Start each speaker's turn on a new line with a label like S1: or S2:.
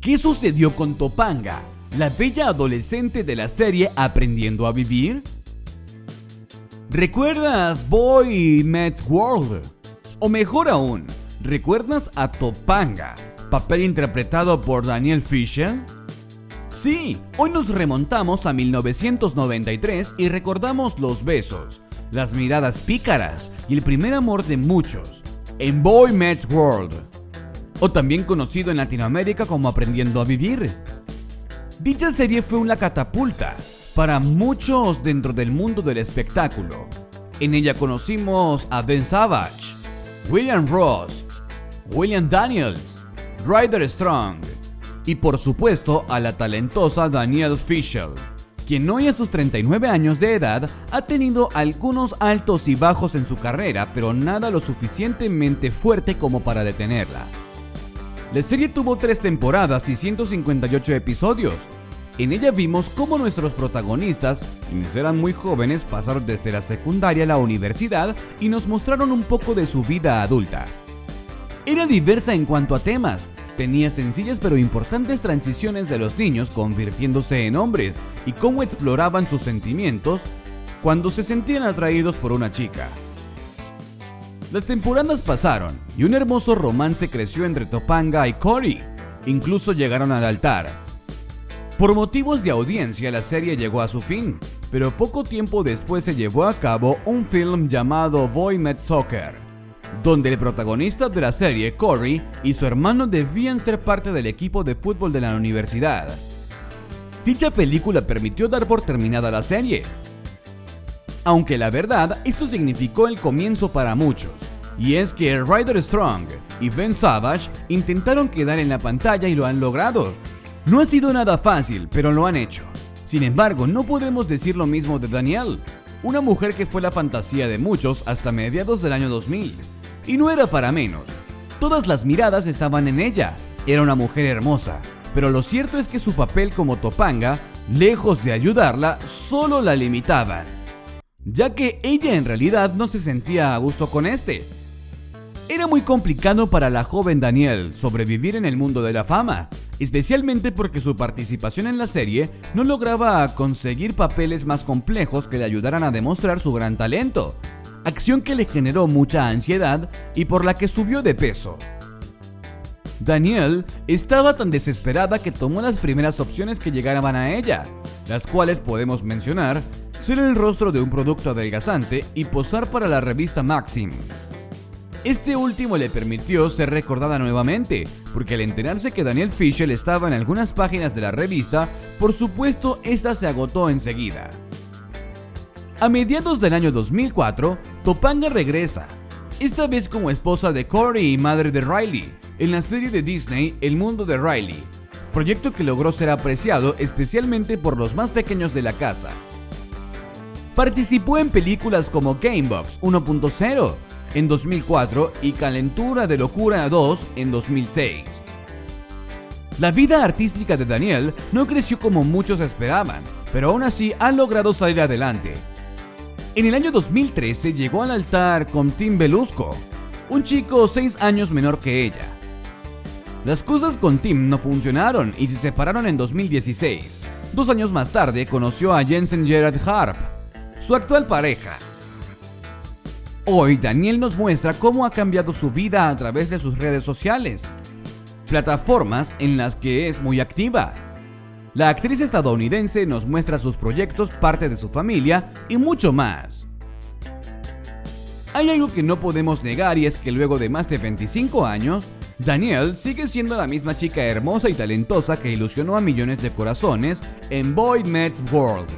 S1: ¿Qué sucedió con Topanga, la bella adolescente de la serie Aprendiendo a Vivir? ¿Recuerdas Boy Meets World? O mejor aún, ¿recuerdas a Topanga, papel interpretado por Danielle Fishel? Sí, hoy nos remontamos a 1993 y recordamos los besos, las miradas pícaras y el primer amor de muchos en Boy Meets World, o también conocido en Latinoamérica como Aprendiendo a Vivir. Dicha serie fue una catapulta para muchos dentro del mundo del espectáculo. En ella conocimos a Ben Savage, William Ross, William Daniels, Ryder Strong y por supuesto a la talentosa Danielle Fishel, quien hoy a sus 39 años de edad ha tenido algunos altos y bajos en su carrera, pero nada lo suficientemente fuerte como para detenerla. La serie tuvo 3 temporadas y 158 episodios. En ella vimos cómo nuestros protagonistas, quienes eran muy jóvenes, pasaron desde la secundaria a la universidad y nos mostraron un poco de su vida adulta. Era diversa en cuanto a temas, tenía sencillas pero importantes transiciones de los niños convirtiéndose en hombres y cómo exploraban sus sentimientos cuando se sentían atraídos por una chica. Las temporadas pasaron y un hermoso romance creció entre Topanga y Cory, incluso llegaron al altar. Por motivos de audiencia la serie llegó a su fin, pero poco tiempo después se llevó a cabo un film llamado Boy Meets Soccer, donde el protagonista de la serie, Cory, y su hermano debían ser parte del equipo de fútbol de la universidad. Dicha película permitió dar por terminada la serie, aunque la verdad esto significó el comienzo para muchos, y es que Ryder Strong y Ben Savage intentaron quedar en la pantalla y lo han logrado. No ha sido nada fácil, pero lo han hecho. Sin embargo, no podemos decir lo mismo de Danielle, una mujer que fue la fantasía de muchos hasta mediados del año 2000. Y no era para menos. Todas las miradas estaban en ella. Era una mujer hermosa, pero lo cierto es que su papel como Topanga, lejos de ayudarla, solo la limitaban, ya que ella en realidad no se sentía a gusto con este. Era muy complicado para la joven Danielle sobrevivir en el mundo de la fama, especialmente porque su participación en la serie no lograba conseguir papeles más complejos que le ayudaran a demostrar su gran talento, acción que le generó mucha ansiedad y por la que subió de peso. Danielle estaba tan desesperada que tomó las primeras opciones que llegaban a ella, las cuales podemos mencionar ser el rostro de un producto adelgazante y posar para la revista Maxim. Este último le permitió ser recordada nuevamente, porque al enterarse que Danielle Fishel estaba en algunas páginas de la revista, por supuesto esta se agotó enseguida. A mediados del año 2004, Topanga regresa, esta vez como esposa de Cory y madre de Riley, en la serie de Disney El Mundo de Riley, proyecto que logró ser apreciado especialmente por los más pequeños de la casa. Participó en películas como Gamebox 1.0 en 2004 y Calentura de Locura 2 en 2006. La vida artística de Danielle no creció como muchos esperaban, pero aún así ha logrado salir adelante. En el año 2013 llegó al altar con Tim Belusco, un chico 6 años menor que ella. Las cosas con Tim no funcionaron y se separaron en 2016. 2 años más tarde conoció a Jensen Gerard Harp, su actual pareja. Hoy Danielle nos muestra cómo ha cambiado su vida a través de sus redes sociales, plataformas en las que es muy activa. La actriz estadounidense nos muestra sus proyectos, parte de su familia y mucho más. Hay algo que no podemos negar y es que luego de más de 25 años, Danielle sigue siendo la misma chica hermosa y talentosa que ilusionó a millones de corazones en Boy Meets World.